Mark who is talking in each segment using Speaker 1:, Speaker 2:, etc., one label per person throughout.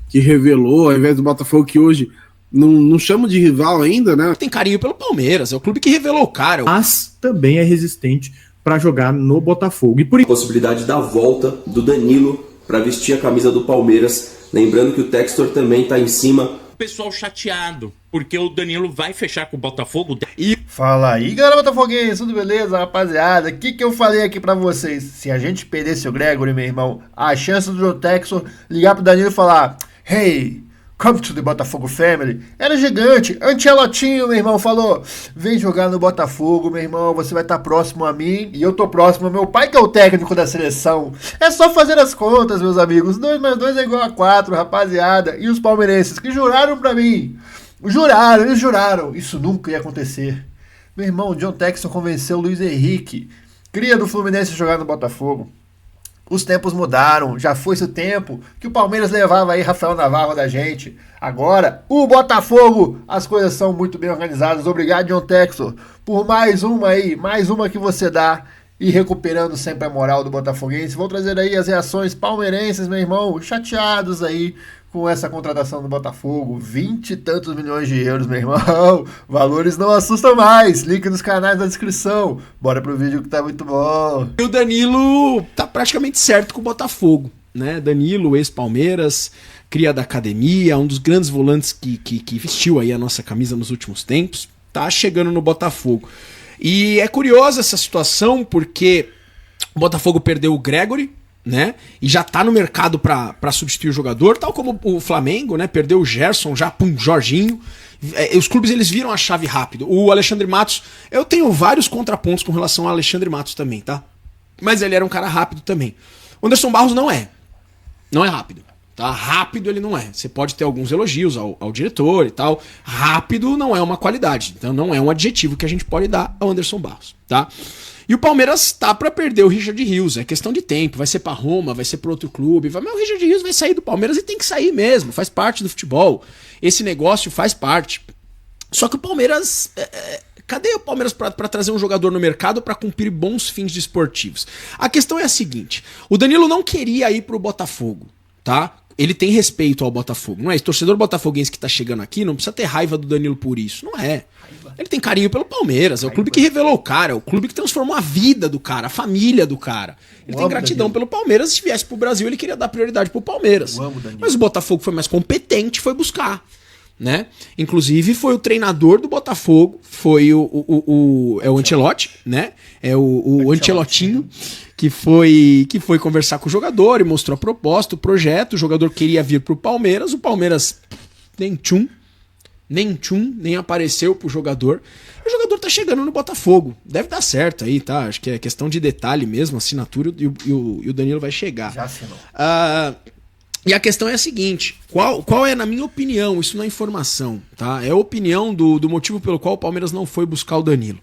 Speaker 1: que revelou, ao invés do Botafogo que hoje não chama de rival ainda, né?
Speaker 2: Tem carinho pelo Palmeiras, é o clube que revelou o cara.
Speaker 3: Mas também é resistente para jogar no Botafogo. E por
Speaker 4: a possibilidade da volta do Danilo para vestir a camisa do Palmeiras. Lembrando que o Textor também está em cima.
Speaker 5: Pessoal chateado, porque o Danilo vai fechar com o Botafogo.
Speaker 6: E fala aí, galera botafoguense, tudo beleza, rapaziada? O que eu falei aqui pra vocês? Se a gente perdesse o Gregory, meu irmão, a chance do John Textor ligar pro Danilo e falar: Hey, come to the Botafogo family, era gigante. Ancelotinho, meu irmão, falou: vem jogar no Botafogo, meu irmão, você vai estar próximo a mim e eu tô próximo ao meu pai, que é o técnico da seleção. É só fazer as contas, meus amigos. 2 mais 2 é igual a 4, rapaziada. E os palmeirenses que juraram pra mim, eles juraram, isso nunca ia acontecer. Meu irmão, John Textor convenceu o Luiz Henrique, cria do Fluminense, a jogar no Botafogo. Os tempos mudaram, já foi-se o tempo que o Palmeiras levava aí Rafael Navarro da gente. Agora, o Botafogo, as coisas são muito bem organizadas. Obrigado, John Textor, por mais uma que você dá e recuperando sempre a moral do botafoguense. Vou trazer aí as reações palmeirenses, meu irmão, chateados aí com essa contratação do Botafogo. 20 e tantos milhões de euros, meu irmão. Valores não assustam mais. Link nos canais da descrição. Bora pro vídeo que tá muito bom.
Speaker 2: E o Danilo tá praticamente certo com o Botafogo, né? Danilo, ex-Palmeiras, cria da academia, um dos grandes volantes que vestiu aí a nossa camisa nos últimos tempos, tá chegando no Botafogo. E é curiosa essa situação porque o Botafogo perdeu o Gregory, né? E já tá no mercado para substituir o jogador, tal como o Flamengo, né? Perdeu o Gerson, já Jorginho. Os clubes eles viram a chave rápido. O Alexandre Matos, eu tenho vários contrapontos com relação ao Alexandre Matos também, tá? Mas ele era um cara rápido também. O Anderson Barros não é rápido, tá? Rápido ele não é. Você pode ter alguns elogios ao diretor e tal. Rápido não é uma qualidade, então não é um adjetivo que a gente pode dar ao Anderson Barros, tá? E o Palmeiras tá pra perder o Richard Rios, é questão de tempo, vai ser pra Roma, vai ser pra outro clube, mas o Richard Rios vai sair do Palmeiras e tem que sair mesmo, faz parte do futebol, esse negócio faz parte. Só que o Palmeiras, cadê o Palmeiras pra trazer um jogador no mercado pra cumprir bons fins desportivos? A questão é a seguinte, o Danilo não queria ir pro Botafogo, tá? Ele tem respeito ao Botafogo, não é? Esse torcedor botafoguense que tá chegando aqui não precisa ter raiva do Danilo por isso, não é. Ele tem carinho pelo Palmeiras, é o clube que revelou o cara, é o clube que transformou a vida do cara, a família do cara. Ele tem gratidão pelo Palmeiras, se viesse pro Brasil ele queria dar prioridade pro Palmeiras. Mas o Botafogo foi mais competente, foi buscar, né? Inclusive foi o treinador do Botafogo, foi o Ancelotti, né? É o Ancelotinho que foi conversar com o jogador e mostrou a proposta, o projeto, o jogador queria vir pro Palmeiras, o Palmeiras nem apareceu pro jogador. O jogador tá chegando no Botafogo. Deve dar certo aí, tá? Acho que é questão de detalhe mesmo, assinatura, e o Danilo vai chegar.
Speaker 6: Já assinou.
Speaker 2: E a questão é a seguinte, qual é, na minha opinião, isso não é informação, tá? É a opinião do motivo pelo qual o Palmeiras não foi buscar o Danilo.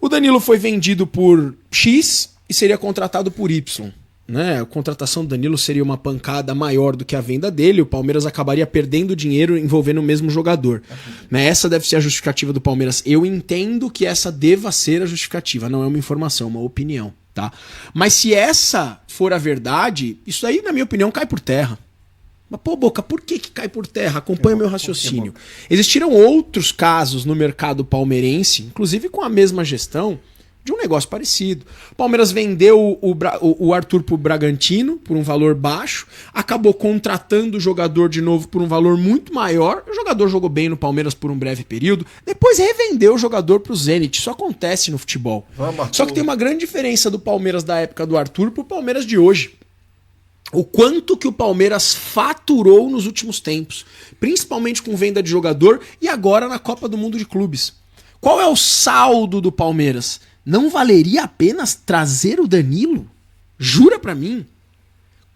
Speaker 2: O Danilo foi vendido por X e seria contratado por Y. Né? A contratação do Danilo seria uma pancada maior do que a venda dele, o Palmeiras acabaria perdendo dinheiro envolvendo o mesmo jogador. Essa deve ser a justificativa do Palmeiras. Eu entendo que essa deva ser a justificativa, não é uma informação, é uma opinião. Tá? Mas se essa for a verdade, isso aí, na minha opinião, cai por terra. Mas, pô, Boca, por que cai por terra? Acompanha meu raciocínio. Existiram outros casos no mercado palmeirense, inclusive com a mesma gestão, de um negócio parecido. O Palmeiras vendeu o Arthur pro Bragantino por um valor baixo, acabou contratando o jogador de novo por um valor muito maior, o jogador jogou bem no Palmeiras por um breve período, depois revendeu o jogador pro Zenit. Isso acontece no futebol. Só que tem uma grande diferença do Palmeiras da época do Arthur pro Palmeiras de hoje. O quanto que o Palmeiras faturou nos últimos tempos, principalmente com venda de jogador e agora na Copa do Mundo de Clubes. Qual é o saldo do Palmeiras? Não valeria a pena trazer o Danilo? Jura pra mim?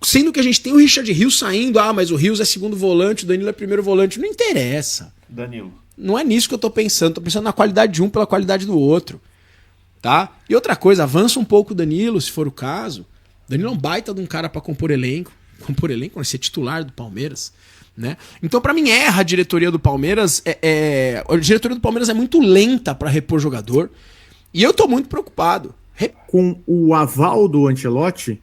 Speaker 2: Sendo que a gente tem o Richard Rios saindo, mas o Rios é segundo volante, o Danilo é primeiro volante. Não interessa.
Speaker 6: Danilo.
Speaker 2: Não é nisso que eu tô pensando na qualidade de um pela qualidade do outro. Tá? E outra coisa, avança um pouco o Danilo, se for o caso. O Danilo é um baita de um cara pra compor elenco. Compor elenco, vai ser titular do Palmeiras. Né? Então, pra mim, erra a diretoria do Palmeiras. A diretoria do Palmeiras é muito lenta pra repor jogador. E eu tô muito preocupado.
Speaker 3: Com o aval do Ancelotti,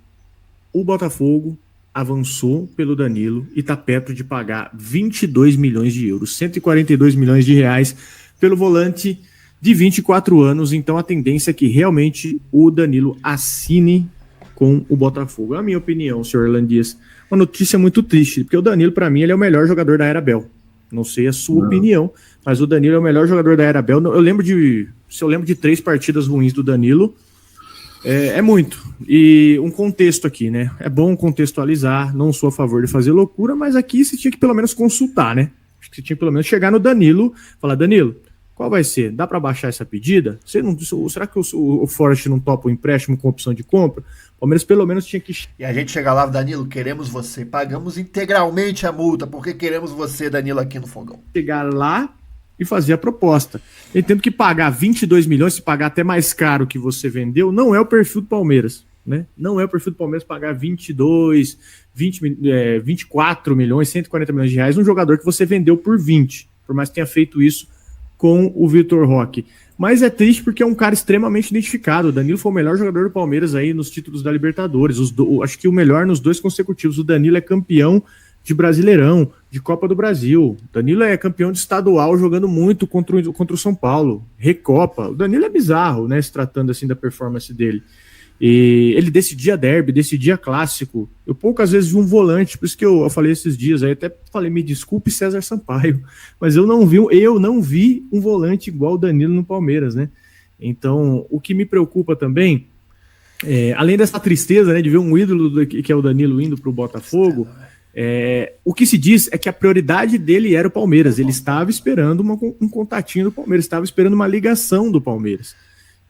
Speaker 3: o Botafogo avançou pelo Danilo e está perto de pagar 22 milhões de euros, 142 milhões de reais pelo volante de 24 anos. Então a tendência é que realmente o Danilo assine com o Botafogo. É a minha opinião, senhor Orlando Dias. Uma notícia muito triste, porque o Danilo, para mim, ele é o melhor jogador da era Bel. Não sei a sua opinião, mas o Danilo é o melhor jogador da era Bel. Se eu lembro de 3 partidas ruins do Danilo, é muito. E um contexto aqui, né? É bom contextualizar, não sou a favor de fazer loucura, mas aqui você tinha que pelo menos consultar, né? Acho que você tinha que pelo menos chegar no Danilo, falar, Danilo, qual vai ser? Dá para baixar essa pedida? Será que o Forest não topa o empréstimo com opção de compra? O Palmeiras pelo menos tinha que...
Speaker 6: E a gente chega lá, Danilo, queremos você. Pagamos integralmente a multa, porque queremos você, Danilo, aqui no Fogão.
Speaker 3: Chegar lá e fazer a proposta. Eu entendo que pagar 22 milhões, se pagar até mais caro que você vendeu, não é o perfil do Palmeiras, né? Não é o perfil do Palmeiras pagar 24 milhões, 140 milhões de reais num jogador que você vendeu por 20, por mais que tenha feito isso com o Vitor Roque. Mas é triste porque é um cara extremamente identificado. O Danilo foi o melhor jogador do Palmeiras aí nos títulos da Libertadores. Acho que o melhor nos 2 consecutivos. O Danilo é campeão de Brasileirão, de Copa do Brasil. O Danilo é campeão de estadual jogando muito contra o São Paulo. Recopa. O Danilo é bizarro, né? Se tratando assim da performance dele. E ele decidia derby, decidia clássico. Eu poucas vezes vi um volante, por isso que eu falei esses dias, aí até falei, me desculpe César Sampaio, mas eu não vi um volante igual o Danilo no Palmeiras, né? Então, o que me preocupa também, além dessa tristeza, né, de ver um ídolo que é o Danilo indo para o Botafogo, o que se diz é que a prioridade dele era o Palmeiras. Ele estava esperando um contatinho do Palmeiras, estava esperando uma ligação do Palmeiras.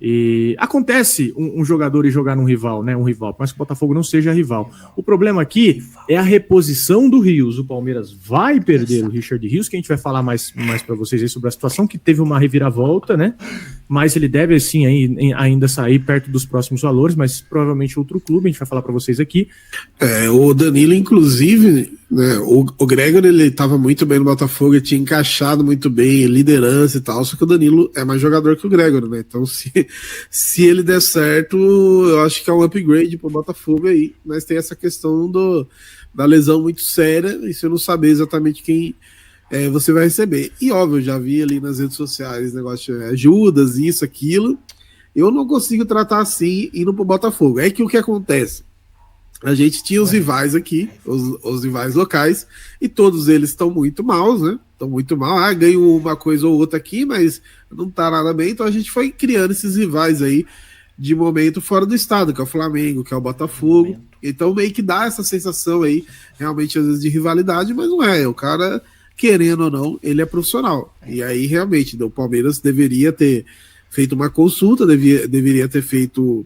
Speaker 3: E acontece um jogador ir jogar num rival, né? Um rival, mas que o Botafogo não seja rival. O problema aqui é a reposição do Rios. O Palmeiras vai perder o Richard Rios, que a gente vai falar mais para vocês aí sobre a situação, que teve uma reviravolta, né? Mas ele deve, sim, ainda sair perto dos próximos valores, mas provavelmente outro clube, a gente vai falar para vocês aqui.
Speaker 1: O Danilo, inclusive, né, o Gregor, ele estava muito bem no Botafogo, ele tinha encaixado muito bem, liderança e tal, só que o Danilo é mais jogador que o Gregor, né? Então, se ele der certo, eu acho que é um upgrade pro Botafogo aí, mas tem essa questão da lesão muito séria, e você não saber exatamente quem você vai receber. E óbvio, eu já vi ali nas redes sociais negócio de ajudas, isso, aquilo. Eu não consigo tratar assim indo pro Botafogo. É que o que acontece? A gente tinha os rivais aqui, os rivais locais, e todos eles estão muito maus, né? Estão muito mal. Ganham uma coisa ou outra aqui, mas não tá nada bem. Então a gente foi criando esses rivais aí de momento fora do estado, que é o Flamengo, que é o Botafogo. Então meio que dá essa sensação aí, realmente às vezes de rivalidade, mas não é. O cara, querendo ou não, ele é profissional. E aí realmente o Palmeiras deveria ter feito uma consulta, deveria ter feito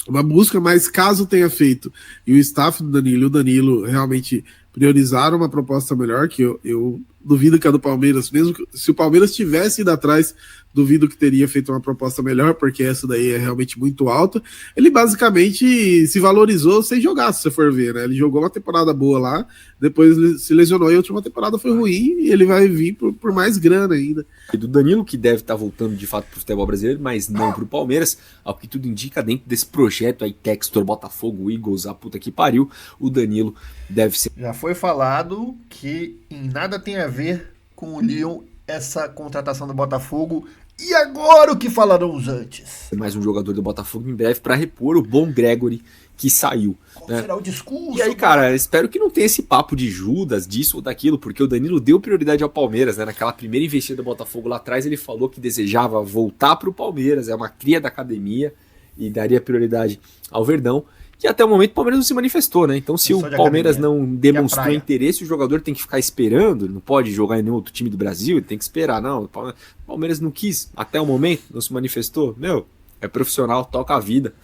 Speaker 1: uma busca, mas caso tenha feito e o staff do Danilo e o Danilo realmente priorizaram uma proposta melhor, que eu duvido que a do Palmeiras, mesmo que, se o Palmeiras tivesse ido atrás, duvido que teria feito uma proposta melhor, porque essa daí é realmente muito alta. Ele basicamente se valorizou sem jogar, se você for ver, né? Ele jogou uma temporada boa lá, depois ele se lesionou e a última temporada foi ruim, e ele vai vir por mais grana ainda.
Speaker 7: E do Danilo, que deve estar voltando de fato para o futebol brasileiro, mas não para o Palmeiras, ao que tudo indica, dentro desse projeto aí, Textor, Botafogo, Eagles, a puta que pariu, o Danilo deve ser...
Speaker 6: Já foi falado que em nada tem a ver com o Lyon essa contratação do Botafogo. E agora o que falaremos antes?
Speaker 7: Mais um jogador do Botafogo em breve para repor o bom Gregory que saiu.
Speaker 6: Qual
Speaker 7: né?
Speaker 6: será o discurso?
Speaker 7: E aí, cara, espero que não tenha esse papo de Judas, disso ou daquilo, porque o Danilo deu prioridade ao Palmeiras, né? Naquela primeira investida do Botafogo lá atrás, ele falou que desejava voltar para o Palmeiras, é uma cria da academia e daria prioridade ao Verdão. Que até o momento o Palmeiras não se manifestou, né? Então, se o Palmeiras não demonstrou interesse, o jogador tem que ficar esperando, não pode jogar em nenhum outro time do Brasil, ele tem que esperar. Não, o Palmeiras não quis, até o momento, não se manifestou. Meu, é profissional, toca a vida.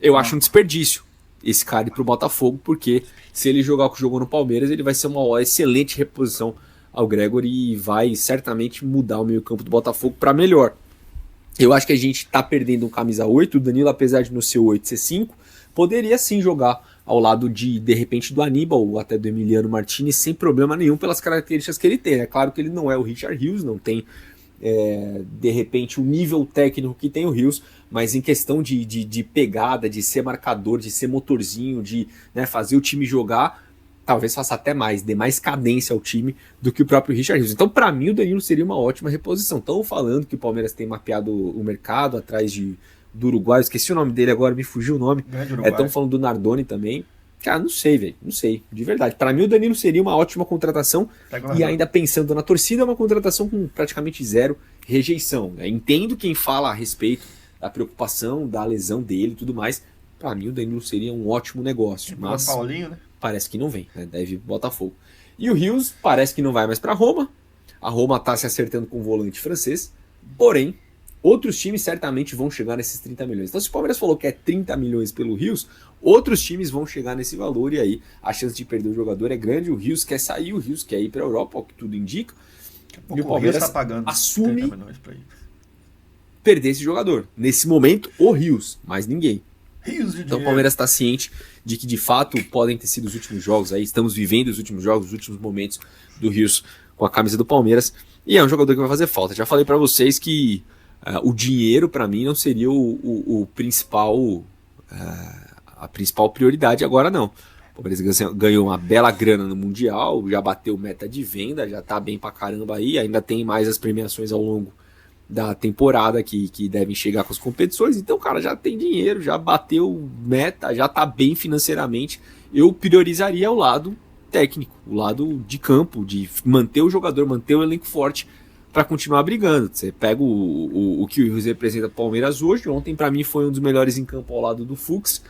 Speaker 7: Eu acho um desperdício esse cara ir pro Botafogo, porque se ele jogar o que jogou no Palmeiras, ele vai ser uma excelente reposição ao Gregory e vai certamente mudar o meio-campo do Botafogo para melhor. Eu acho que a gente tá perdendo um camisa 8, o Danilo, apesar de não ser 8, ser 5, poderia sim jogar ao lado de repente, do Aníbal ou até do Emiliano Martinez sem problema nenhum pelas características que ele tem. É claro que ele não é o Richard Rios, não tem, de repente, o nível técnico que tem o Rios, mas em questão de pegada, de ser marcador, de ser motorzinho, de fazer o time jogar, talvez faça até mais, dê mais cadência ao time do que o próprio Richard Rios. Então, para mim, o Danilo seria uma ótima reposição. Estão falando que o Palmeiras tem mapeado o mercado atrás do Uruguai, esqueci o nome dele agora, me fugiu o nome. Estão falando do Nardoni também. Cara, não sei, velho, não sei, de verdade. Para mim, o Danilo seria uma ótima contratação e ainda pensando na torcida, é uma contratação com praticamente zero rejeição. Entendo quem fala a respeito da preocupação, da lesão dele e tudo mais. Para mim, o Danilo seria um ótimo negócio, mas
Speaker 6: Paulinho, né?
Speaker 7: Parece que não vem, né? Deve ir pro Botafogo. E o Rios parece que não vai mais para Roma. A Roma tá se acertando com o volante francês, porém, outros times certamente vão chegar nesses 30 milhões. Então, se o Palmeiras falou que é 30 milhões pelo Rios, outros times vão chegar nesse valor e aí a chance de perder o jogador é grande. O Rios quer sair, o Rios quer ir para a Europa, ao que tudo indica. E o Palmeiras
Speaker 6: tá pagando
Speaker 7: assume perder esse jogador. Nesse momento, o Rios, mais ninguém. Então o Palmeiras está ciente de que de fato podem ter sido os últimos jogos aí, estamos vivendo os últimos jogos, os últimos momentos do Rios com a camisa do Palmeiras, e é um jogador que vai fazer falta. Já falei para vocês que o dinheiro para mim não seria o principal, a principal prioridade agora não. O Palmeiras ganhou uma bela grana no Mundial, já bateu meta de venda, já tá bem pra caramba aí, ainda tem mais as premiações ao longo da temporada que devem chegar com as competições, então o cara já tem dinheiro, já bateu meta, já tá bem financeiramente. Eu priorizaria o lado técnico, o lado de campo, de manter o jogador, manter o elenco forte para continuar brigando. Você pega o que o Rios representa o Palmeiras hoje, ontem para mim foi um dos melhores em campo ao lado do Fux.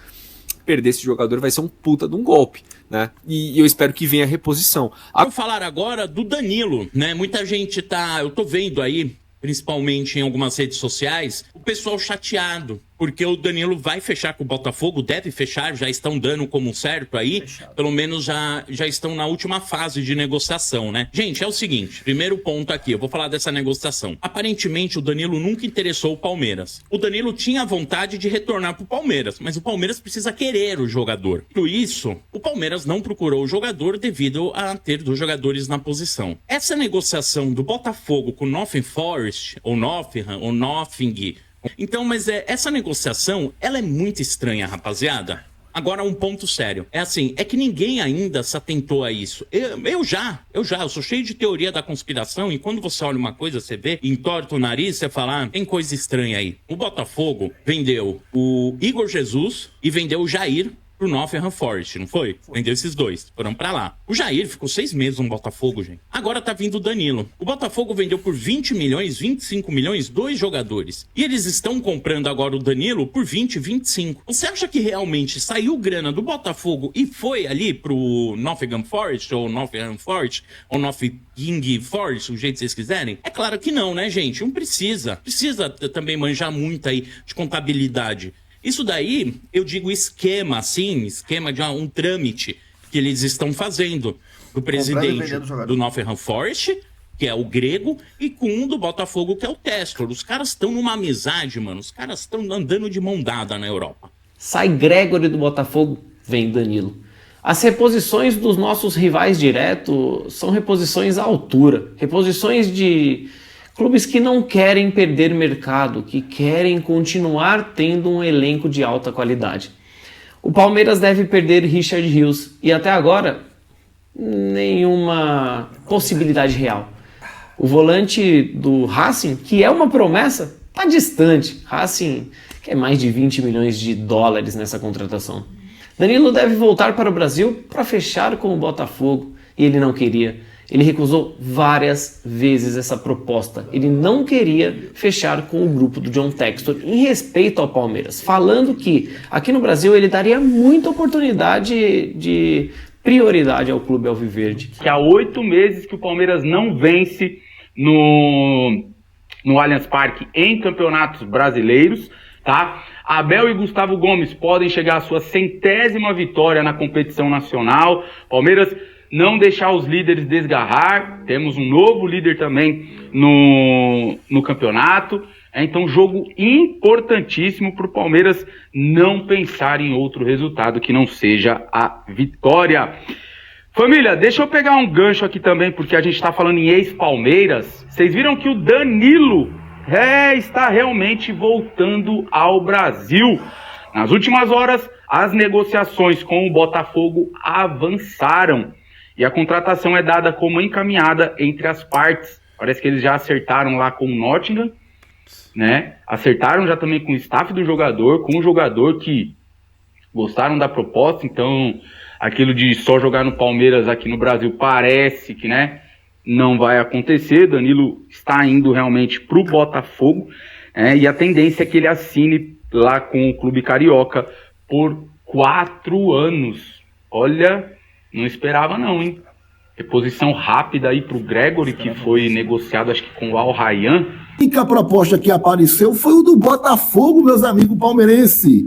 Speaker 7: Perder esse jogador vai ser um puta de um golpe, né? E eu espero que venha a reposição.
Speaker 5: Vou falar agora do Danilo, né? Muita gente eu tô vendo aí, principalmente em algumas redes sociais, o pessoal chateado, porque o Danilo vai fechar com o Botafogo, deve fechar, já estão dando como certo aí, pelo menos já estão na última fase de negociação, né? Gente, é o seguinte, primeiro ponto aqui, eu vou falar dessa negociação. Aparentemente, o Danilo nunca interessou o Palmeiras. O Danilo tinha vontade de retornar pro Palmeiras, mas o Palmeiras precisa querer o jogador. Por isso, o Palmeiras não procurou o jogador devido a ter 2 jogadores na posição. Essa negociação do Botafogo com o Nottingham Forest, ou Nottingham, então, mas essa negociação, ela é muito estranha, rapaziada. Agora, um ponto sério. É que ninguém ainda se atentou a isso. Eu sou cheio de teoria da conspiração e quando você olha uma coisa, você vê, entorta o nariz, você fala, tem coisa estranha aí. O Botafogo vendeu o Igor Jesus e vendeu o Jair pro Nottingham Forest, não foi? Vendeu esses 2, foram pra lá. O Jair ficou 6 meses no Botafogo, gente. Agora tá vindo o Danilo. O Botafogo vendeu por 20 milhões, 25 milhões, 2 jogadores. E eles estão comprando agora o Danilo por 20, 25. Você acha que realmente saiu grana do Botafogo e foi ali pro Nottingham Forest, ou Nottingham Forest, ou Nottingham Forest, o jeito que vocês quiserem? É claro que não, né, gente? Não precisa. Precisa também manjar muito aí de contabilidade. Isso daí, eu digo esquema de um trâmite que eles estão fazendo do presidente do Nottingham Forest, que é o grego, e com um do Botafogo, que é o Testor. Os caras estão numa amizade, mano. Os caras estão andando de mão dada na Europa.
Speaker 8: Sai Gregory do Botafogo, vem Danilo. As reposições dos nossos rivais diretos são reposições à altura. Reposições de clubes que não querem perder mercado, que querem continuar tendo um elenco de alta qualidade. O Palmeiras deve perder Richard Rios e até agora nenhuma possibilidade real. O volante do Racing, que é uma promessa, está distante. Racing quer mais de 20 milhões de dólares nessa contratação. Danilo deve voltar para o Brasil para fechar com o Botafogo e ele não queria. Ele recusou várias vezes essa proposta. Ele não queria fechar com o grupo do John Textor em respeito ao Palmeiras, falando que aqui no Brasil ele daria muita oportunidade de prioridade ao clube alviverde.
Speaker 9: Que há 8 meses que o Palmeiras não vence no Allianz Parque em campeonatos brasileiros, tá? Abel e Gustavo Gomes podem chegar à sua 100ª vitória na competição nacional. Palmeiras não deixar os líderes desgarrar. Temos um novo líder também no campeonato. Então, jogo importantíssimo para o Palmeiras não pensar em outro resultado que não seja a vitória. Família, deixa eu pegar um gancho aqui também, porque a gente está falando em ex-Palmeiras. Vocês viram que o Danilo está realmente voltando ao Brasil. Nas últimas horas, as negociações com o Botafogo avançaram e a contratação é dada como encaminhada entre as partes. Parece que eles já acertaram lá com o Nottingham, né? Acertaram já também com o staff do jogador, com o jogador que gostaram da proposta. Então, aquilo de só jogar no Palmeiras aqui no Brasil parece que, né, não vai acontecer. Danilo está indo realmente para o Botafogo, e a tendência é que ele assine lá com o clube carioca por 4 anos. Olha, não esperava não, hein? Reposição rápida aí pro Gregory, que foi negociado acho que com o Al Rayyan.
Speaker 10: A única proposta que apareceu foi o do Botafogo, meus amigos palmeirenses.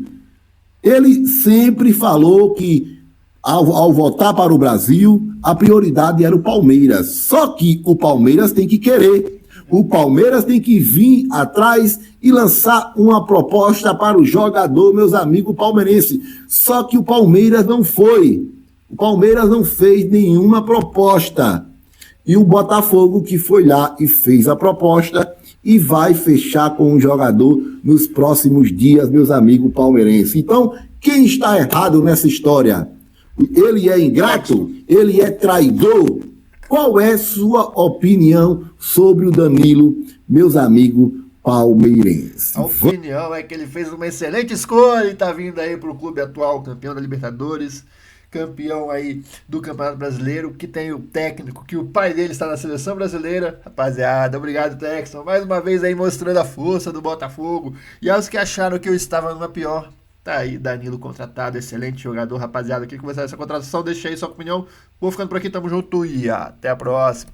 Speaker 10: Ele sempre falou que ao voltar para o Brasil, a prioridade era o Palmeiras. Só que o Palmeiras tem que querer. O Palmeiras tem que vir atrás e lançar uma proposta para o jogador, meus amigos palmeirenses. Só que o Palmeiras não foi. O Palmeiras não fez nenhuma proposta. E o Botafogo que foi lá e fez a proposta e vai fechar com o jogador nos próximos dias, meus amigos palmeirenses. Então, quem está errado nessa história? Ele é ingrato? Ele é traidor? Qual é sua opinião sobre o Danilo, meus amigos palmeirenses?
Speaker 6: A opinião é que ele fez uma excelente escolha e está vindo aí para o clube atual, campeão da Libertadores, campeão aí do Campeonato Brasileiro, que tem o técnico, que o pai dele está na seleção brasileira. Rapaziada, obrigado, Texton. Mais uma vez aí mostrando a força do Botafogo. E aos que acharam que eu estava numa pior, tá aí, Danilo contratado, excelente jogador, rapaziada. O que você acha dessa contratação? Deixa aí sua opinião. Vou ficando por aqui, tamo junto e até a próxima.